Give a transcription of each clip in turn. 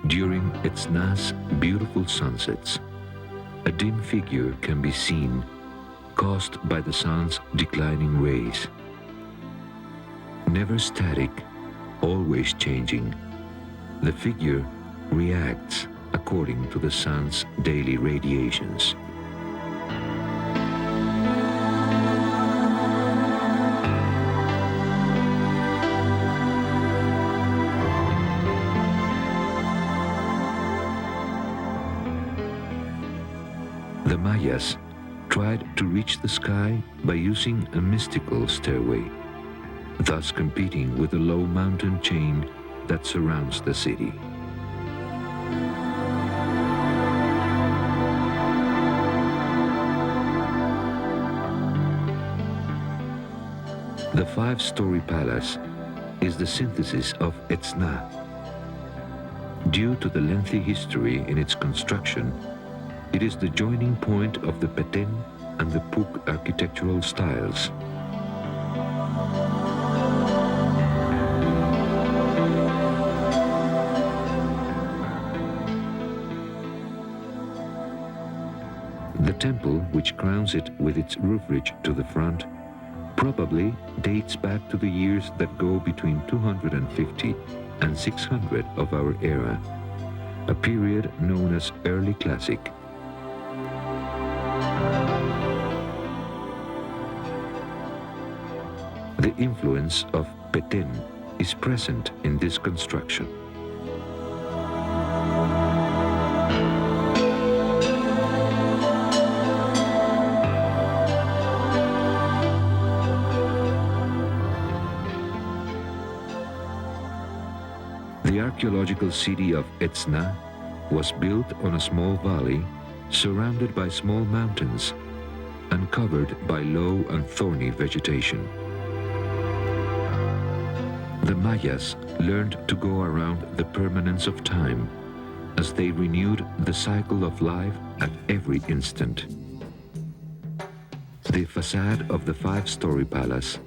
During Edzna's beautiful sunsets, a dim figure can be seen, caused by the sun's declining rays. Never static, always changing, the figure reacts according to the sun's daily radiations. The Mayas tried to reach the sky by using a mystical stairway, thus competing with the low mountain chain that surrounds the city. The five-story palace is the synthesis of Edzná. Due to the lengthy history in its construction, it is the joining point of the Petén and the Puk architectural styles. The temple, which crowns it with its roof ridge to the front, probably dates back to the years that go between 250 and 600 of our era, a period known as Early Classic. The influence of Petén is present in this construction. The archaeological city of Edzná was built on a small valley surrounded by small mountains and covered by low and thorny vegetation. The Mayas learned to go around the permanence of time as they renewed the cycle of life at every instant. The facade of the five-story palace,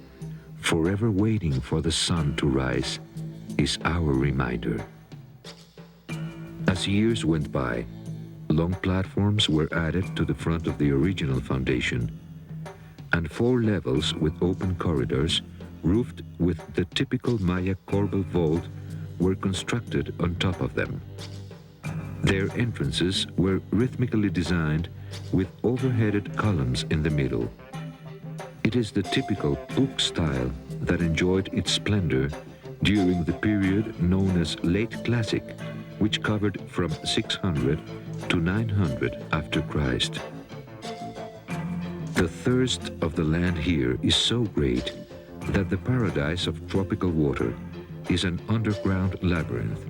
forever waiting for the sun to rise, is our reminder. As years went by, long platforms were added to the front of the original foundation, and 4 levels with open corridors roofed with the typical Maya corbel vault were constructed on top of them. Their entrances were rhythmically designed with overheaded columns in the middle. It is the typical Puk style that enjoyed its splendor during the period known as Late Classic, which covered from 600 to 900 after Christ. The thirst of the land here is so great that the paradise of tropical water is an underground labyrinth.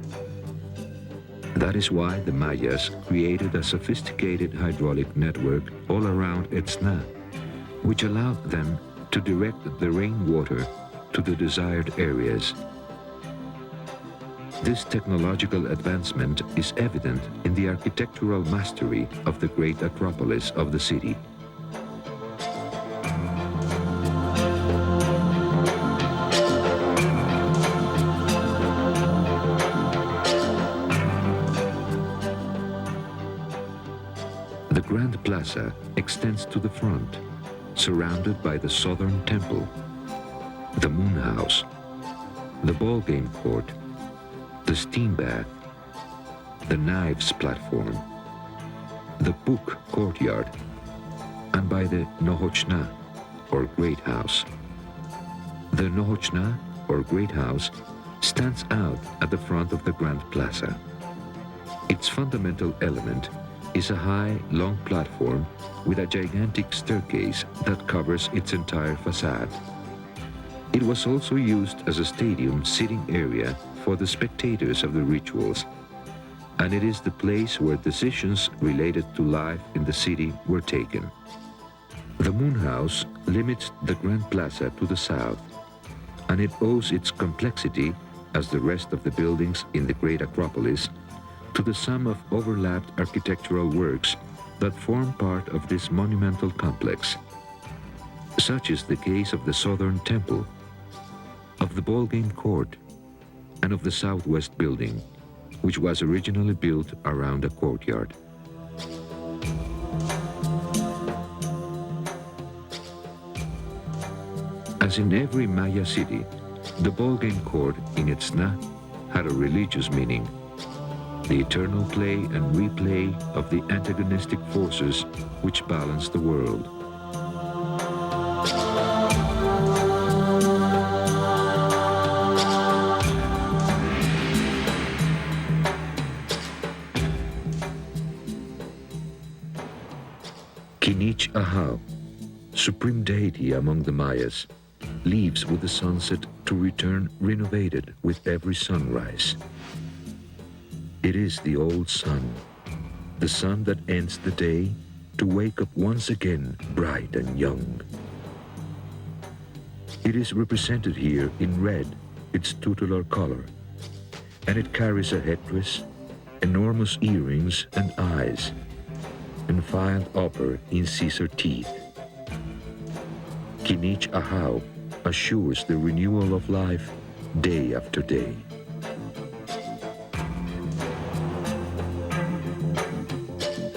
That is why the Mayas created a sophisticated hydraulic network all around Edzná, which allowed them to direct the rainwater to the desired areas. This technological advancement is evident in the architectural mastery of the great acropolis of the city. The Grand Plaza extends to the front, surrounded by the Southern Temple, the Moon House, the ballgame court, the steam bath, the Knives platform, the Puk courtyard, and by the Nohochna, or Great House. The Nohochna, or Great House, stands out at the front of the Grand Plaza. Its fundamental element is a high, long platform with a gigantic staircase that covers its entire facade. It was also used as a stadium seating area for the spectators of the rituals, and it is the place where decisions related to life in the city were taken. The Moon House limits the Grand Plaza to the south, and it owes its complexity, as the rest of the buildings in the Great Acropolis, to the sum of overlapped architectural works that form part of this monumental complex. Such is the case of the Southern Temple, of the Ballgame Court, and of the Southwest Building, which was originally built around a courtyard. As in every Maya city, the Ballgame Court in Edzná had a religious meaning, the eternal play and replay of the antagonistic forces which balance the world. Kinich Ahau, supreme deity among the Mayas, leaves with the sunset to return renovated with every sunrise. It is the old sun, the sun that ends the day to wake up once again bright and young. It is represented here in red, its tutelar color, and it carries a headdress, enormous earrings and eyes, and filed upper incisor teeth. Kinich Ahau assures the renewal of life day after day.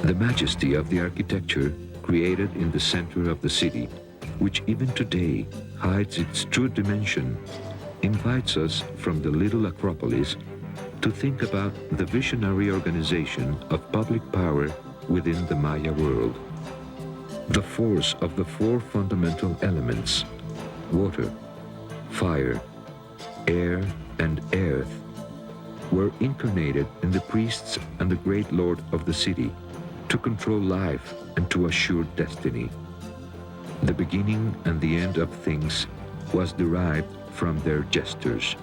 The majesty of the architecture created in the center of the city, which even today hides its true dimension, invites us from the little Acropolis to think about the visionary organization of public power within the Maya world. The force of the four fundamental elements, water, fire, air, and earth, were incarnated in the priests and the great lord of the city to control life and to assure destiny. The beginning and the end of things was derived from their gestures.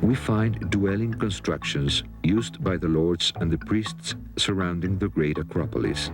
We find dwelling constructions used by the lords and the priests surrounding the great Acropolis.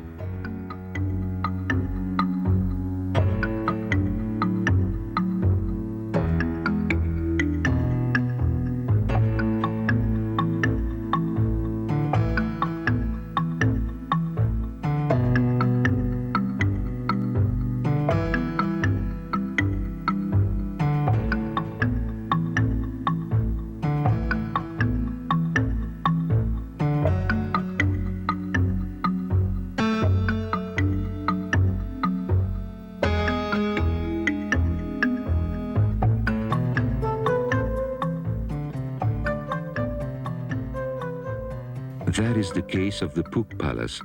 That is the case of the Puk Palace,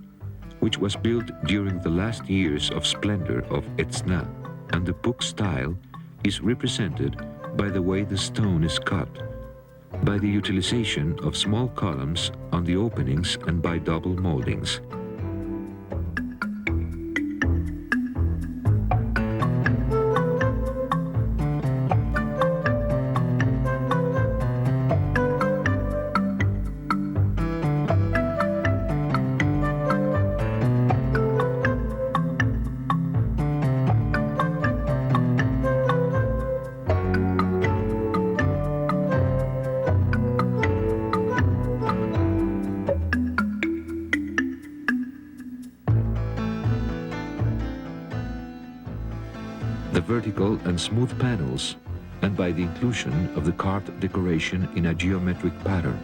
which was built during the last years of splendor of Edzná, and the Puk style is represented by the way the stone is cut, by the utilization of small columns on the openings and by double moldings. The vertical and smooth panels, and by the inclusion of the carved decoration in a geometric pattern.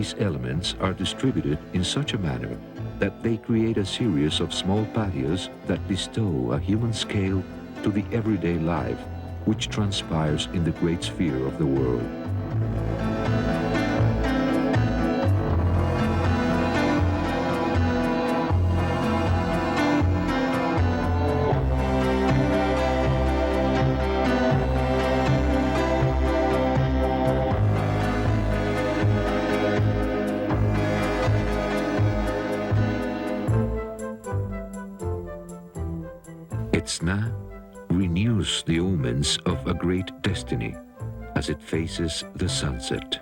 these elements are distributed in such a manner that they create a series of small patios that bestow a human scale to the everyday life which transpires in the great sphere of the world. Edzná renews the omens of a great destiny as it faces the sunset.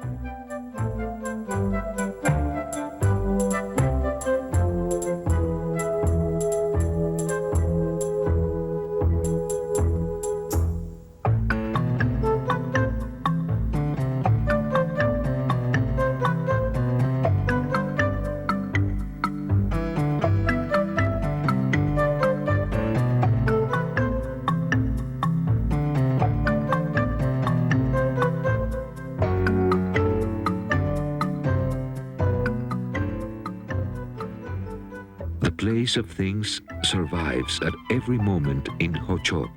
The place of things survives at every moment in Hochop,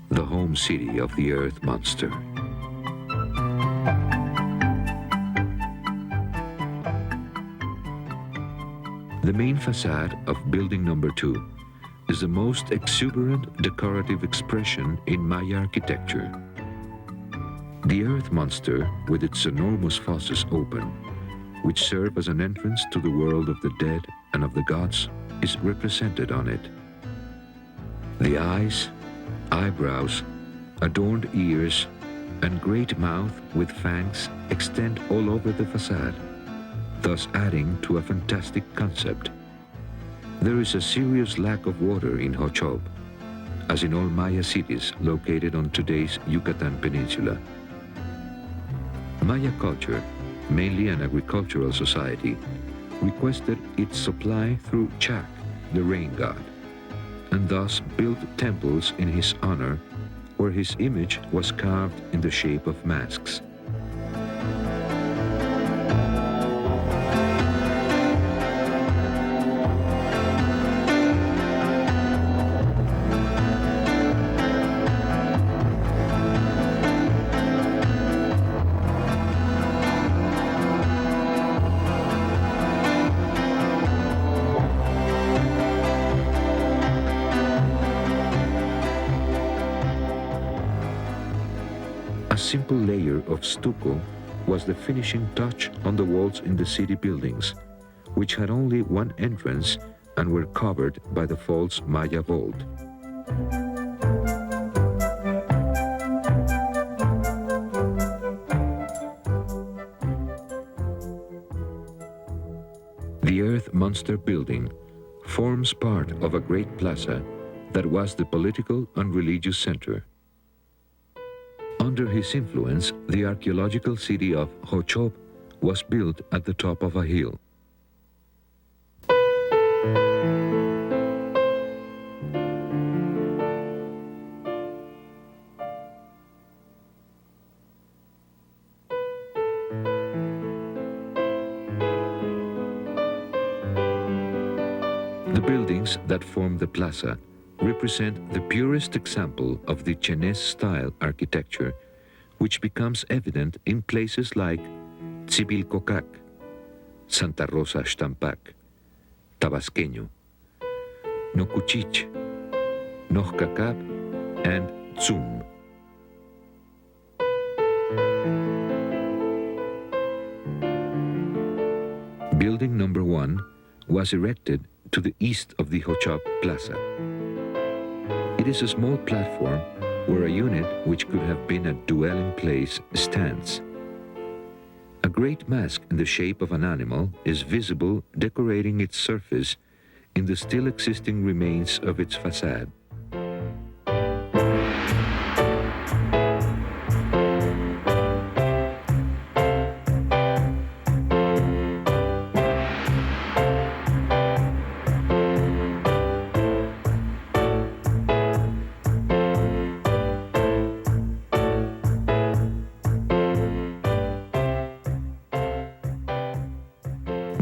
the home city of the Earth Monster. The main facade of building number 2 is the most exuberant decorative expression in Maya architecture. The Earth Monster, with its enormous fauces open, which serve as an entrance to the world of the dead and of the gods, is represented on it. The eyes, eyebrows, adorned ears, and great mouth with fangs extend all over the facade, thus adding to a fantastic concept. There is a serious lack of water in Hochop, as in all Maya cities located on today's Yucatan Peninsula. Maya culture, mainly an agricultural society, requested its supply through Chak, the rain god, and thus built temples in his honor where his image was carved in the shape of masks. A simple layer of stucco was the finishing touch on the walls in the city buildings, which had only one entrance and were covered by the false Maya vault. The Earth Monster building forms part of a great plaza that was the political and religious center. Under his influence, the archaeological city of Hochop was built at the top of a hill. The buildings that form the plaza represent the purest example of the Chinese-style architecture, which becomes evident in places like Tsibilcocac, Santa Rosa Xtampac, Tabasqueño, Nocuchich, Nojcacab, and Tzum. Building number 1 was erected to the east of the Hochop Plaza. It is a small platform where a unit which could have been a dwelling place stands. A great mask in the shape of an animal is visible decorating its surface in the still existing remains of its facade.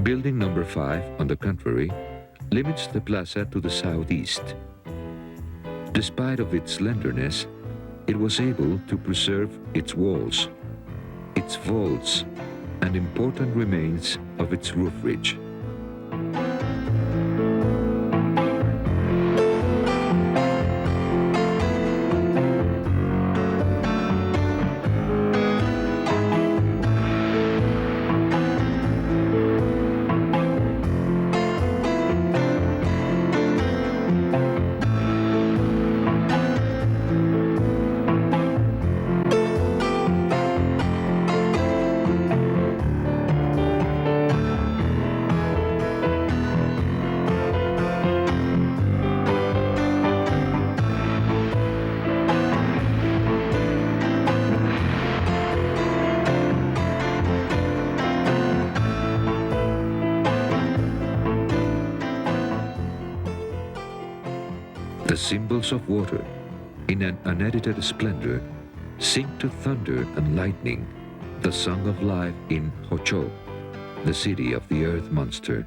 Building number 5, on the contrary, limits the plaza to the southeast. Despite of its slenderness, it was able to preserve its walls, its vaults, and important remains of its roof ridge. The symbols of water, in an unedited splendor, sing to thunder and lightning, the song of life in Hocho, the city of the earth monster.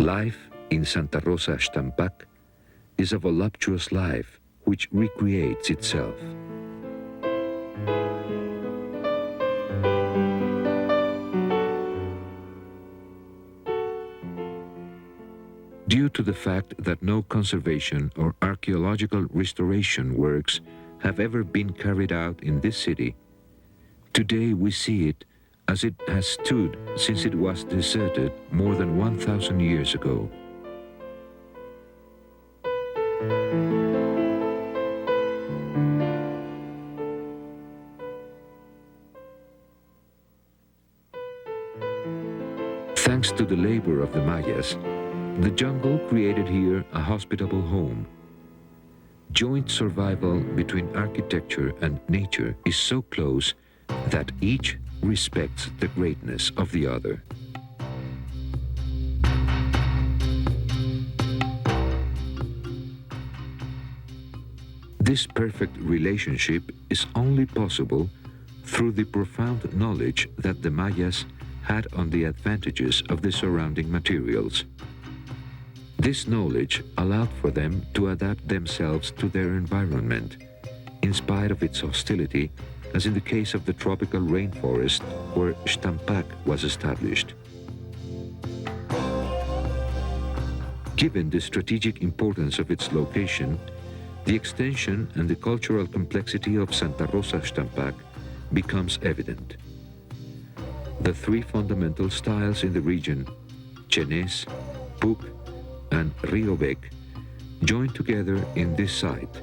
Life in Santa Rosa Xtampac is a voluptuous life which recreates itself. Due to the fact that no conservation or archaeological restoration works have ever been carried out in this city, today we see it as it has stood since it was deserted more than 1,000 years ago. Thanks to the labor of the Mayas, the jungle created here a hospitable home. Joint survival between architecture and nature is so close that each respects the greatness of the other. This perfect relationship is only possible through the profound knowledge that the Mayas had on the advantages of the surrounding materials. This knowledge allowed for them to adapt themselves to their environment, in spite of its hostility, as in the case of the tropical rainforest where Xtampac was established. Given the strategic importance of its location, the extension and the cultural complexity of Santa Rosa Xtampac becomes evident. The three fundamental styles in the region, Chenes, Puc, and Riobec, join together in this site.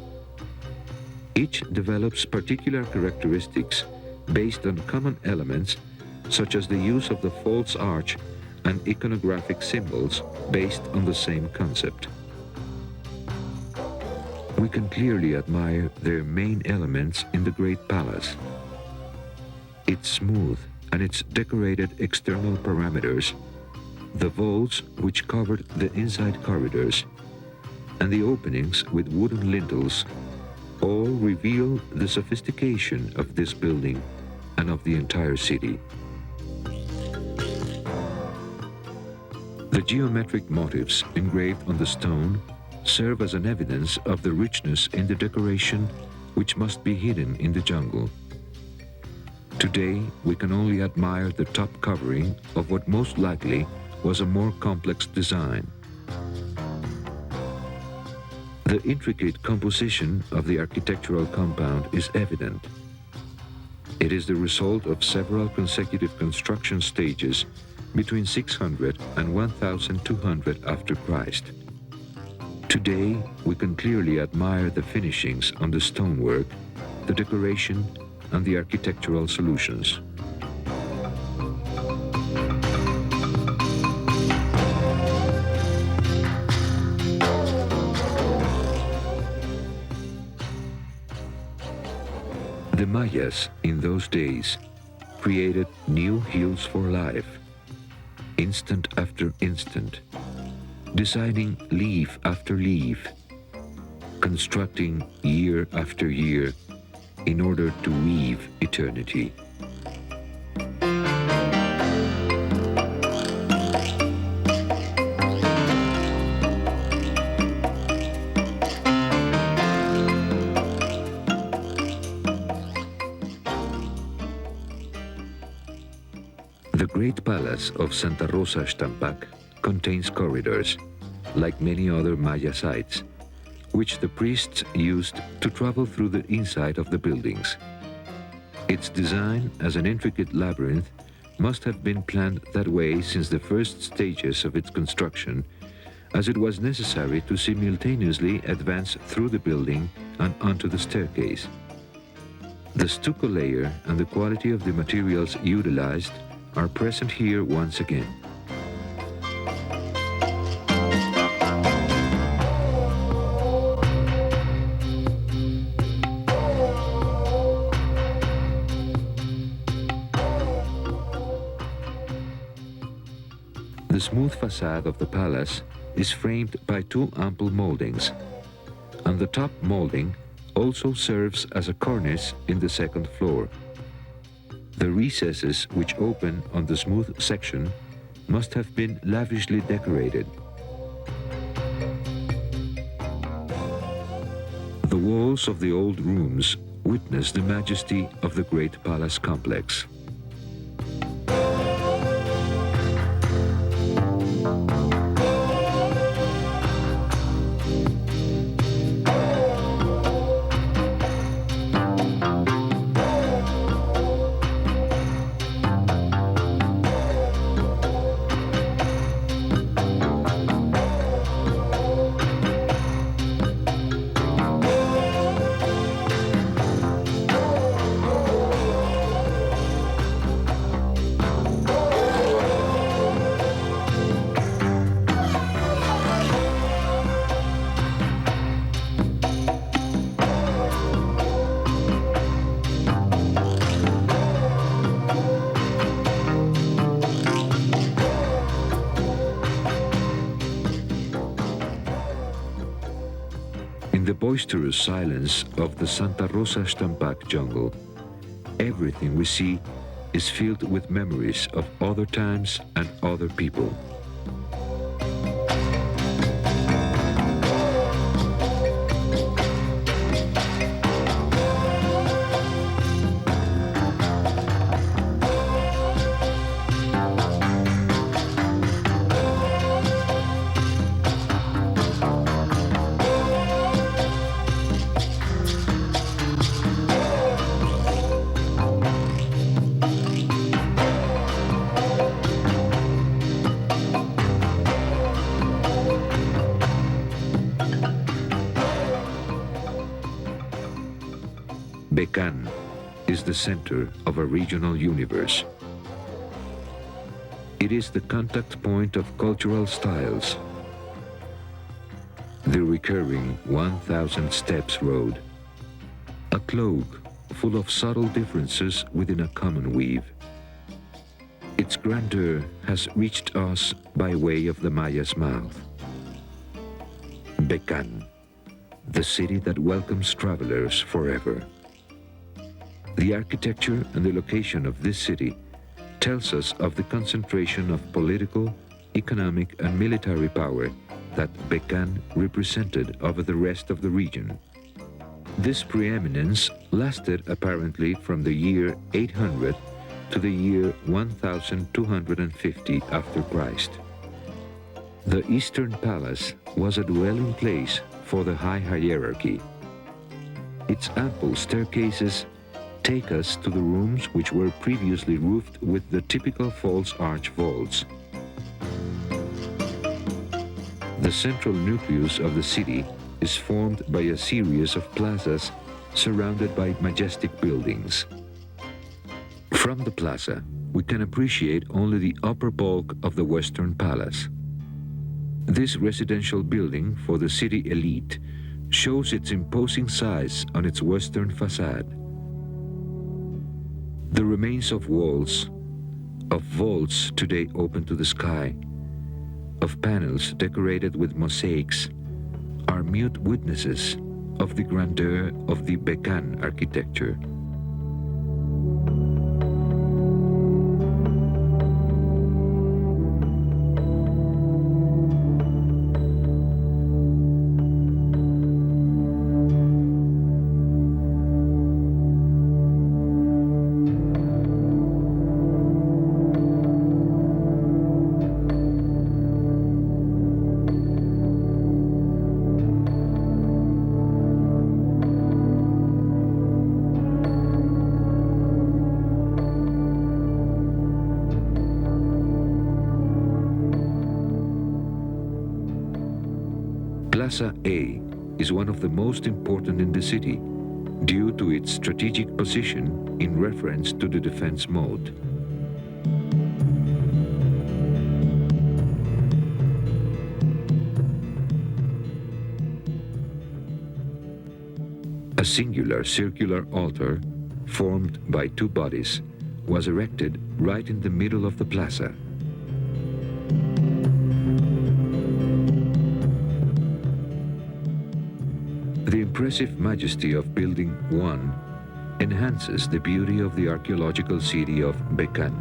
Each develops particular characteristics based on common elements, such as the use of the false arch and iconographic symbols based on the same concept. We can clearly admire their main elements in the Great Palace. Its smooth and its decorated external parameters, the vaults which covered the inside corridors, and the openings with wooden lintels all reveal the sophistication of this building and of the entire city. The geometric motifs engraved on the stone serve as an evidence of the richness in the decoration which must be hidden in the jungle. Today, we can only admire the top covering of what most likely was a more complex design. The intricate composition of the architectural compound is evident. It is the result of several consecutive construction stages between 600 and 1200 after Christ. Today, we can clearly admire the finishings on the stonework, the decoration, and the architectural solutions. The Mayas, in those days, created new hills for life, instant after instant, designing leaf after leaf, constructing year after year in order to weave eternity. The Great Palace of Santa Rosa Xtampac contains corridors, like many other Maya sites, which the priests used to travel through the inside of the buildings. Its design as an intricate labyrinth must have been planned that way since the first stages of its construction, as it was necessary to simultaneously advance through the building and onto the staircase. The stucco layer and the quality of the materials utilized are present here once again. The smooth facade of the palace is framed by two ample moldings, and the top molding also serves as a cornice in the second floor. The recesses which open on the smooth section must have been lavishly decorated. The walls of the old rooms witness the majesty of the great palace complex. In the boisterous silence of the Santa Rosa Xtampac jungle, everything we see is filled with memories of other times and other people. Becan is the center of a regional universe. It is the contact point of cultural styles. The recurring 1,000 steps road, a cloak full of subtle differences within a common weave. Its grandeur has reached us by way of the Maya's mouth. Becan, the city that welcomes travelers forever. The architecture and the location of this city tells us of the concentration of political, economic, and military power that Becan represented over the rest of the region. This preeminence lasted apparently from the year 800 to the year 1250 after Christ. The Eastern Palace was a dwelling place for the high hierarchy. Its ample staircases take us to the rooms which were previously roofed with the typical false arch vaults. The central nucleus of the city is formed by a series of plazas surrounded by majestic buildings. From the plaza, we can appreciate only the upper bulk of the Western Palace. This residential building for the city elite shows its imposing size on its western facade. The remains of walls, of vaults today open to the sky, of panels decorated with mosaics, are mute witnesses of the grandeur of the Becan architecture. Plaza A is one of the most important in the city due to its strategic position in reference to the defense mode. A singular circular altar, formed by two bodies, was erected right in the middle of the plaza. The impressive majesty of Building 1 enhances the beauty of the archaeological city of Becan.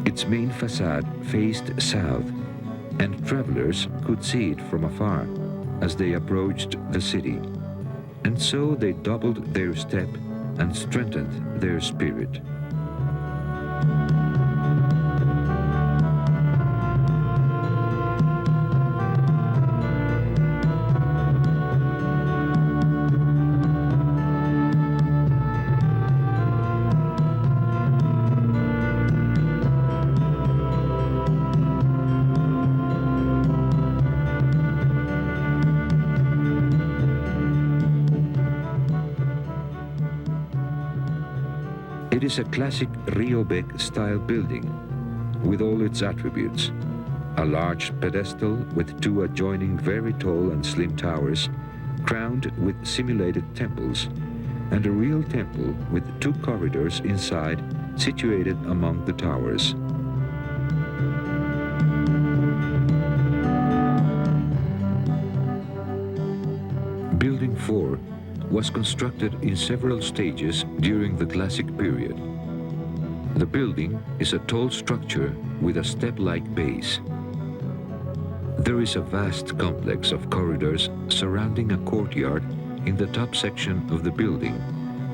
Its main facade faced south, and travelers could see it from afar as they approached the city, and so they doubled their step and strengthened their spirit. It is a classic Rio Bec style building with all its attributes. A large pedestal with two adjoining very tall and slim towers crowned with simulated temples, and a real temple with two corridors inside situated among the towers. Building 4 was constructed in several stages during the Classic period. The building is a tall structure with a step-like base. There is a vast complex of corridors surrounding a courtyard in the top section of the building,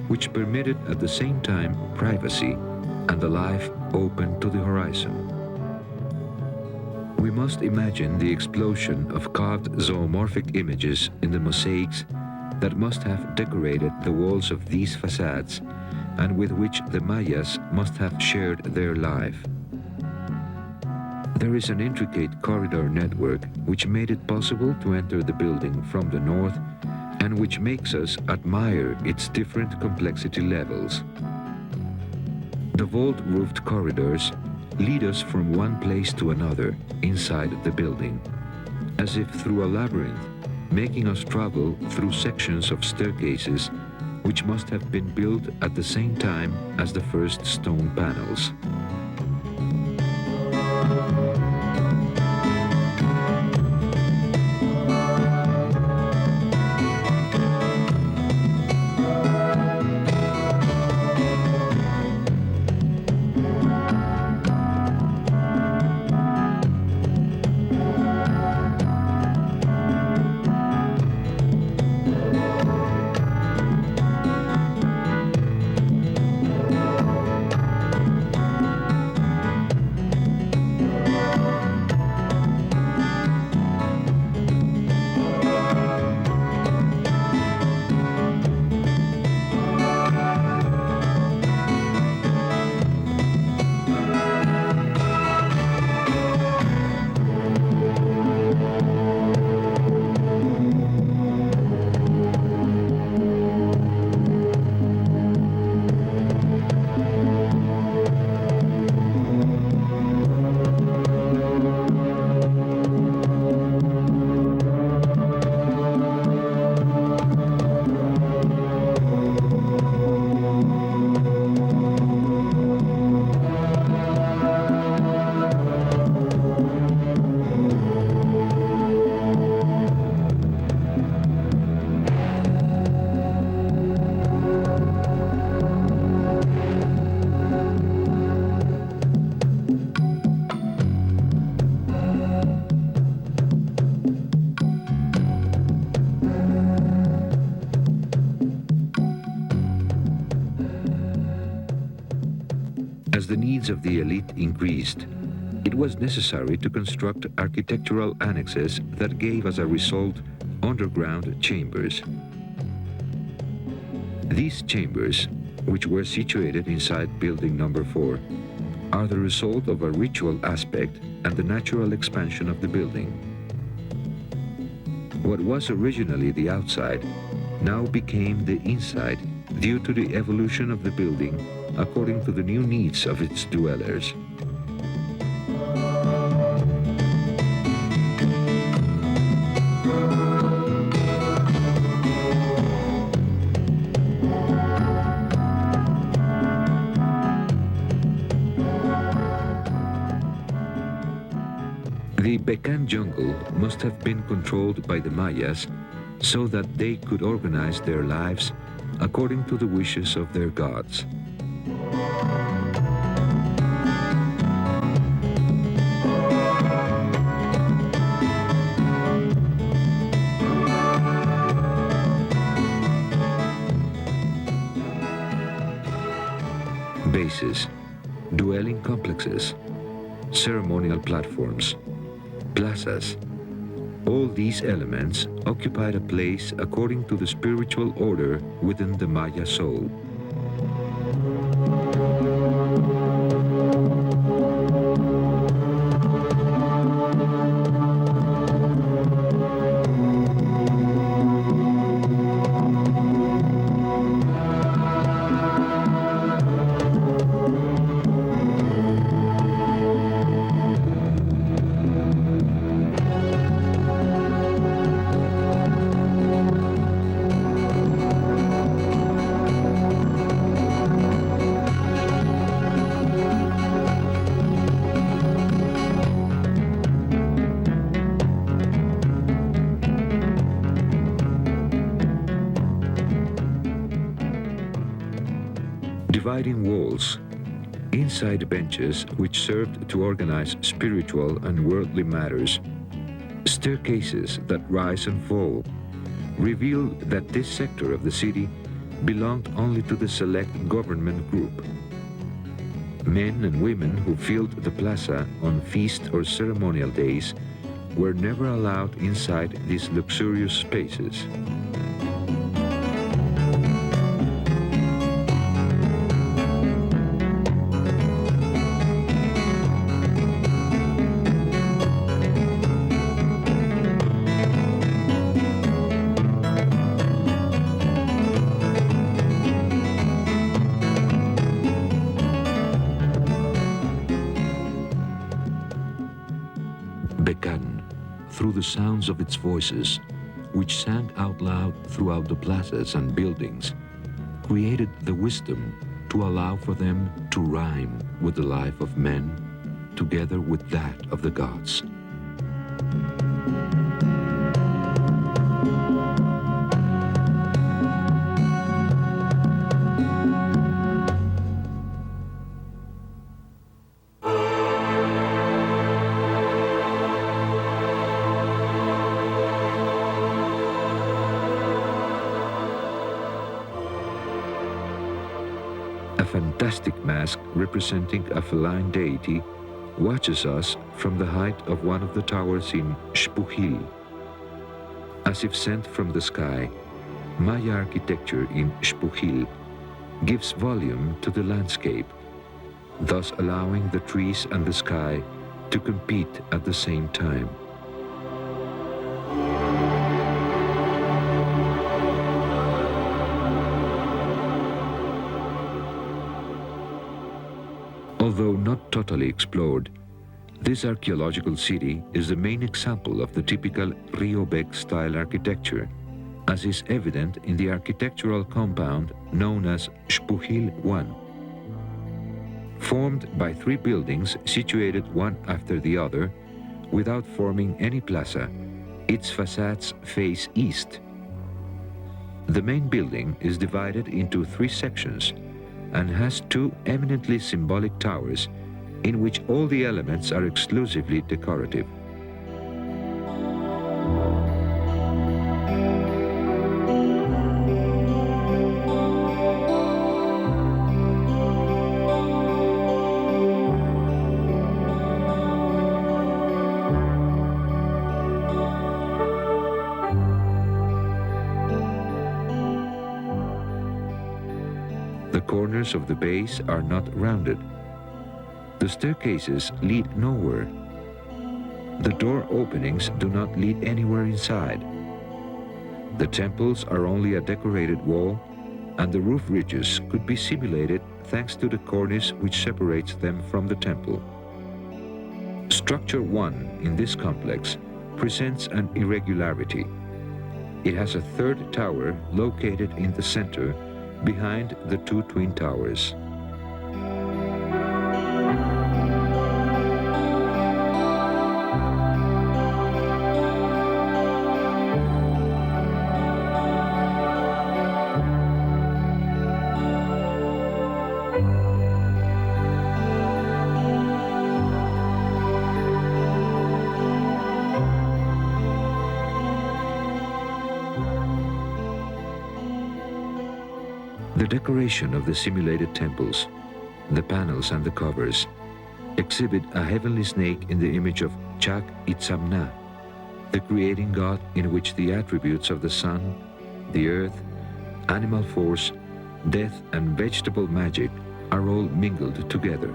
which permitted at the same time privacy and a life open to the horizon. We must imagine the explosion of carved zoomorphic images in the mosaics that must have decorated the walls of these facades and with which the Mayas must have shared their life. There is an intricate corridor network which made it possible to enter the building from the north and which makes us admire its different complexity levels. The vault-roofed corridors lead us from one place to another inside the building, as if through a labyrinth, making us travel through sections of staircases which must have been built at the same time as the first stone panels. As the needs of the elite increased, it was necessary to construct architectural annexes that gave as a result underground chambers. These chambers, which were situated inside building number 4, are the result of a ritual aspect and the natural expansion of the building. What was originally the outside now became the inside due to the evolution of the building according to the new needs of its dwellers. The Becan jungle must have been controlled by the Mayas so that they could organize their lives according to the wishes of their gods. Bases, dwelling complexes, ceremonial platforms, plazas, all these elements occupied a place according to the spiritual order within the Maya soul. Dividing walls, inside benches which served to organize spiritual and worldly matters, staircases that rise and fall, reveal that this sector of the city belonged only to the select government group. Men and women who filled the plaza on feast or ceremonial days were never allowed inside these luxurious spaces. Becan, through the sounds of its voices, which sang out loud throughout the plazas and buildings, created the wisdom to allow for them to rhyme with the life of men together with that of the gods. A fantastic mask representing a feline deity watches us from the height of one of the towers in Xpujil. As if sent from the sky, Maya architecture in Xpujil gives volume to the landscape, thus allowing the trees and the sky to compete at the same time. Although not totally explored, this archaeological city is the main example of the typical Rio Bec style architecture, as is evident in the architectural compound known as Xpujil I. Formed by three buildings situated one after the other, without forming any plaza, its facades face east. The main building is divided into three sections and has two eminently symbolic towers in which all the elements are exclusively decorative. The corners of the base are not rounded. The staircases lead nowhere. The door openings do not lead anywhere inside. The temples are only a decorated wall, and the roof ridges could be simulated thanks to the cornice which separates them from the temple. Structure 1 in this complex presents an irregularity. It has a third tower located in the center behind the two twin towers. The decoration of the simulated temples, the panels and the covers, exhibit a heavenly snake in the image of Chicén Itzá, the creating god in which the attributes of the sun, the earth, animal force, death and vegetable magic are all mingled together.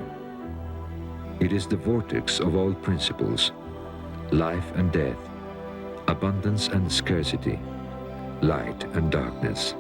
It is the vortex of all principles, life and death, abundance and scarcity, light and darkness.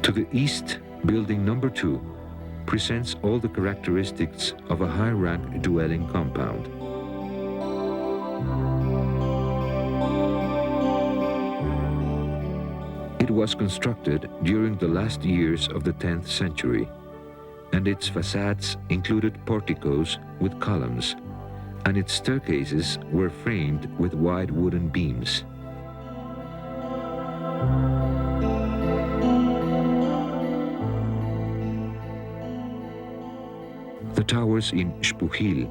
To the east, building number 2 presents all the characteristics of a high-rank dwelling compound. It was constructed during the last years of the 10th century, and its facades included porticos with columns, and its staircases were framed with wide wooden beams. The towers in Xpujil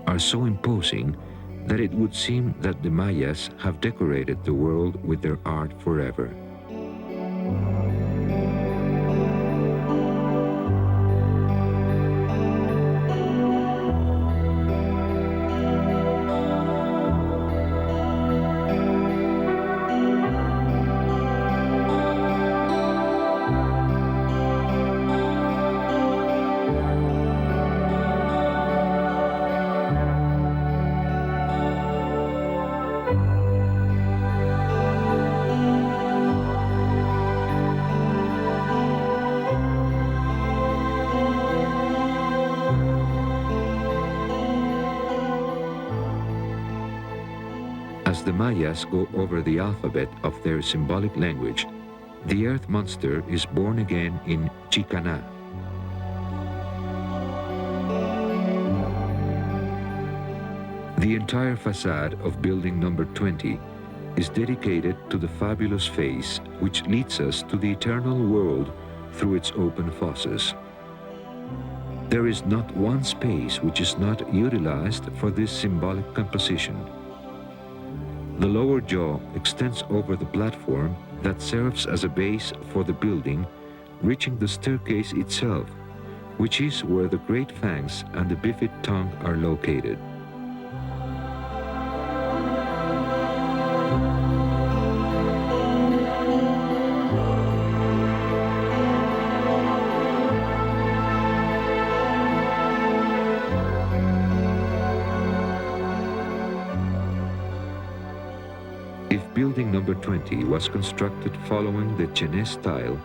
are so imposing that it would seem that the Mayas have decorated the world with their art forever. As the Mayas go over the alphabet of their symbolic language, the earth monster is born again in Chicana. The entire facade of building number 20 is dedicated to the fabulous face which leads us to the eternal world through its open fauces. There is not one space which is not utilized for this symbolic composition. The lower jaw extends over the platform that serves as a base for the building, reaching the staircase itself, which is where the great fangs and the bifid tongue are located. Building number 20 was constructed following the Chinese style.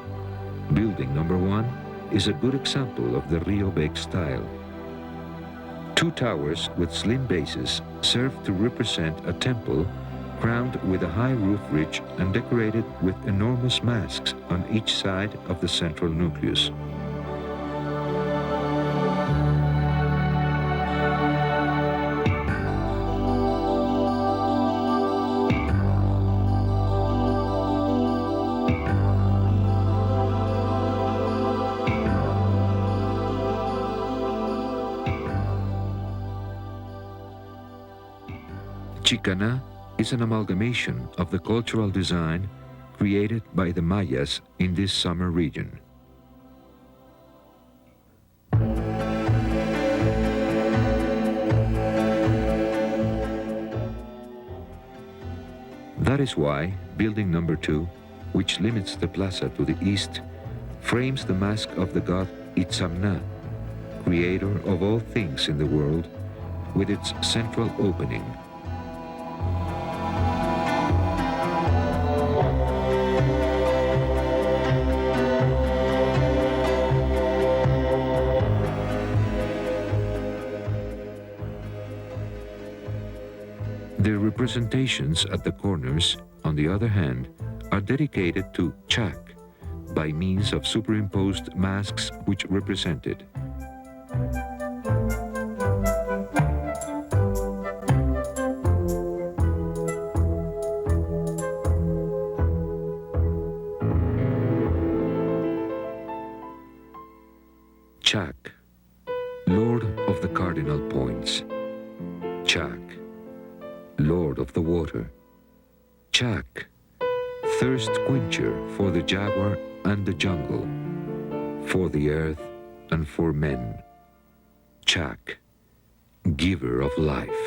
Building number 1 is a good example of the Rio Bec style. 2 towers with slim bases serve to represent a temple crowned with a high roof ridge and decorated with enormous masks on each side of the central nucleus. Chicana is an amalgamation of the cultural design created by the Mayas in this summer region. That is why building number 2, which limits the plaza to the east, frames the mask of the god Itzá, creator of all things in the world, with its central opening. The representations at the corners, on the other hand, are dedicated to Chak by means of superimposed masks which represent it. Chak, Lord of the Cardinal Points. Chak, Lord of the Water. Chak, Thirst Quencher for the jaguar and the jungle, for the earth and for men. Chak, Giver of life.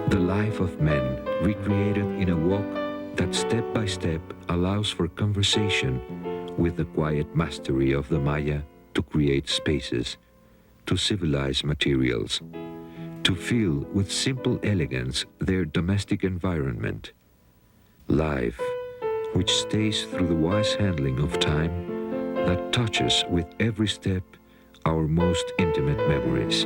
The life of men recreated in a walk that step by step allows for conversation with the quiet mastery of the Maya to create spaces, to civilize materials, to fill with simple elegance their domestic environment. Life, which stays through the wise handling of time that touches with every step our most intimate memories.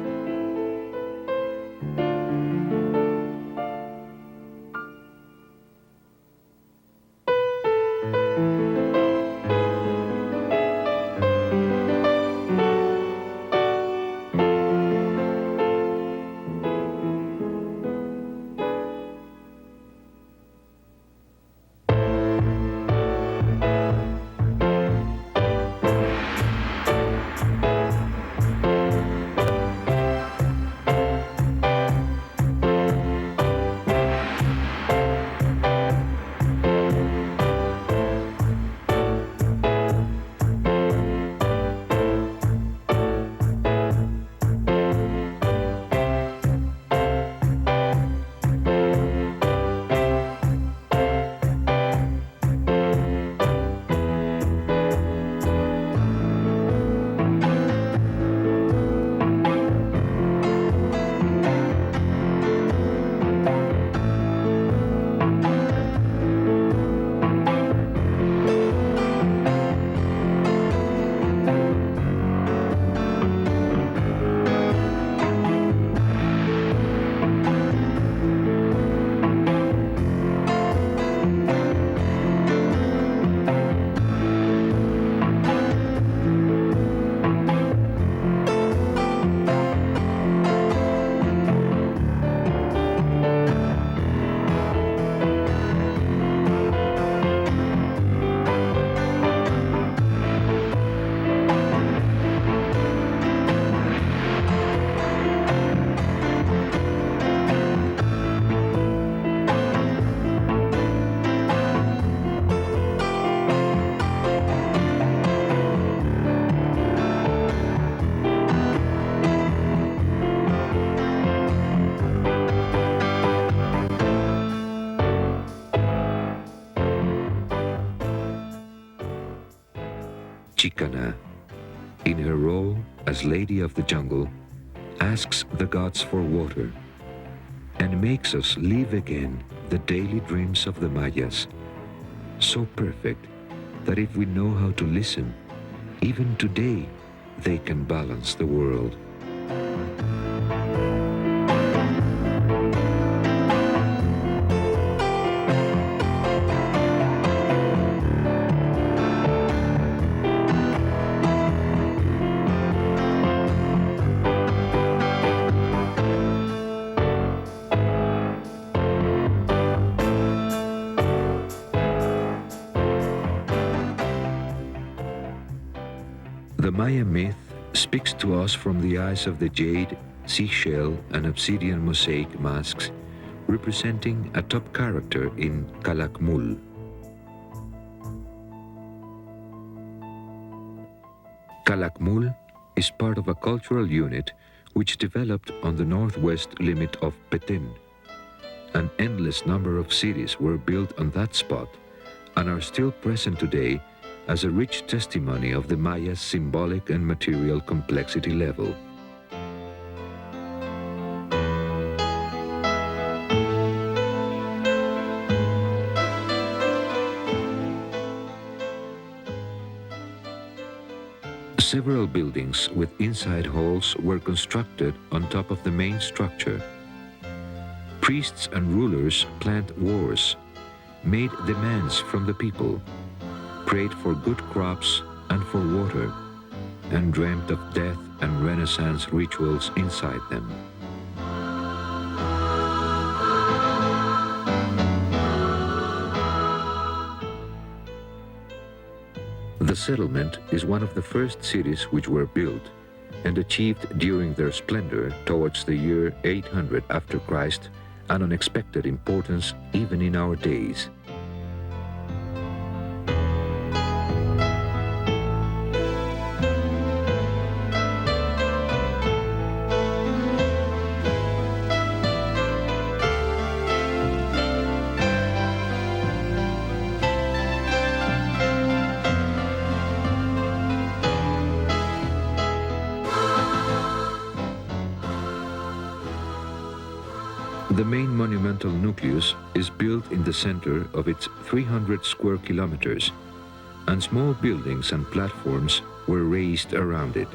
Chicana, in her role as Lady of the Jungle, asks the gods for water and makes us live again the daily dreams of the Mayas, so perfect that if we know how to listen, even today they can balance the world. The Maya myth speaks to us from the eyes of the jade, seashell, and obsidian mosaic masks representing a top character in Calakmul. Calakmul is part of a cultural unit which developed on the northwest limit of Petén. An endless number of cities were built on that spot and are still present today as a rich testimony of the Maya's symbolic and material complexity level. Several buildings with inside halls were constructed on top of the main structure. Priests and rulers planned wars, made demands from the people, prayed for good crops and for water, and dreamt of death and Renaissance rituals inside them. The settlement is one of the first cities which were built and achieved during their splendor towards the year 800 after Christ, an unexpected importance even in our days. The main monumental nucleus is built in the center of its 300 square kilometers, and small buildings and platforms were raised around it.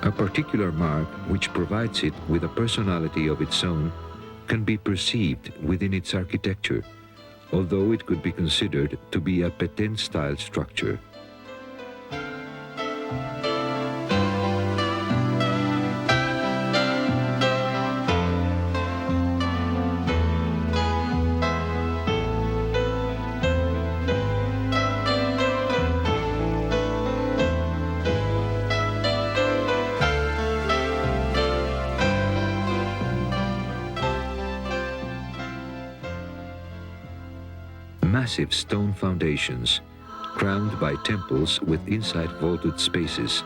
A particular mark which provides it with a personality of its own can be perceived within its architecture, although it could be considered to be a Petén-style structure. Massive stone foundations, crowned by temples with inside vaulted spaces,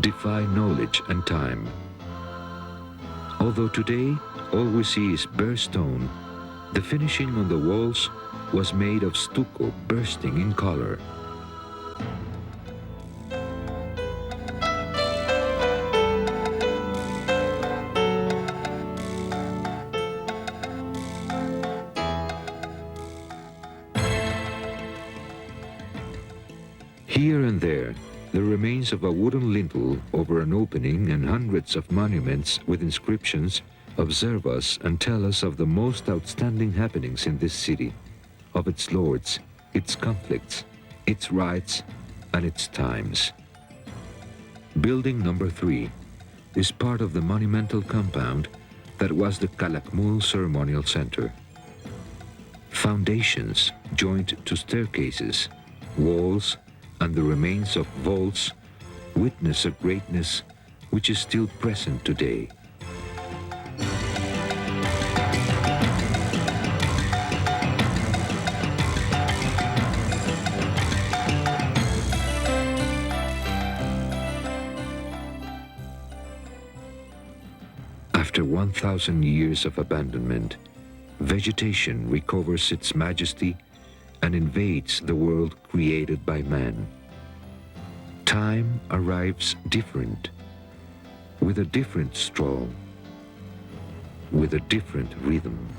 defy knowledge and time. Although today all we see is bare stone, the finishing on the walls was made of stucco bursting in color. Here and there, the remains of a wooden lintel over an opening and hundreds of monuments with inscriptions observe us and tell us of the most outstanding happenings in this city, of its lords, its conflicts, its rights, and its times. Building number 3 is part of the monumental compound that was the Calakmul Ceremonial Center. Foundations joined to staircases, walls, and the remains of vaults witness a greatness which is still present today. After 1,000 years of abandonment, vegetation recovers its majesty and invades the world created by man. Time arrives different, with a different stroll, with a different rhythm.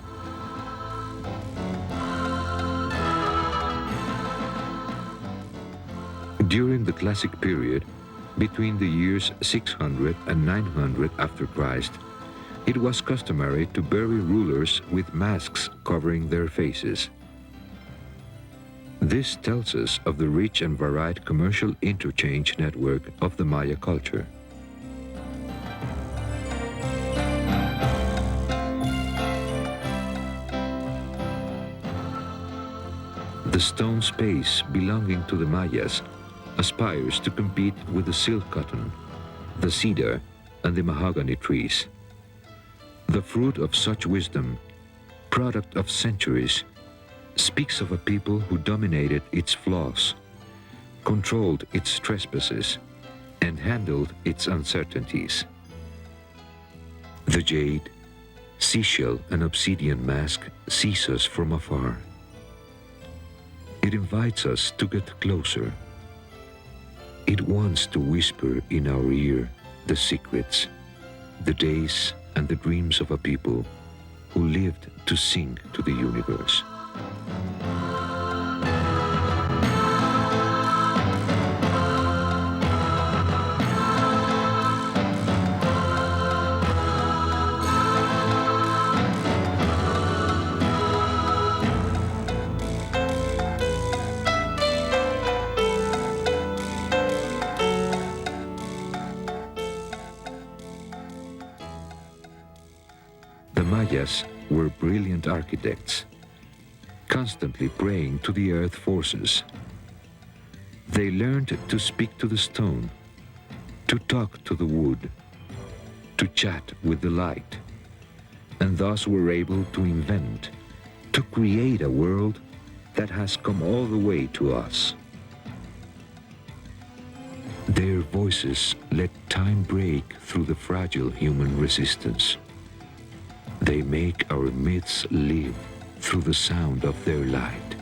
During the classic period, between the years 600 and 900 after Christ, it was customary to bury rulers with masks covering their faces. This tells us of the rich and varied commercial interchange network of the Maya culture. The stone space belonging to the Mayas aspires to compete with the silk cotton, the cedar, and the mahogany trees. The fruit of such wisdom, product of centuries, speaks of a people who dominated its flaws, controlled its trespasses, and handled its uncertainties. The jade, seashell, and obsidian mask sees us from afar. It invites us to get closer. It wants to whisper in our ear the secrets, the days, and the dreams of a people who lived to sing to the universe. Mayas were brilliant architects, constantly praying to the earth forces. They learned to speak to the stone, to talk to the wood, to chat with the light, and thus were able to invent, to create a world that has come all the way to us. Their voices let time break through the fragile human resistance. They make our myths live through the sound of their light.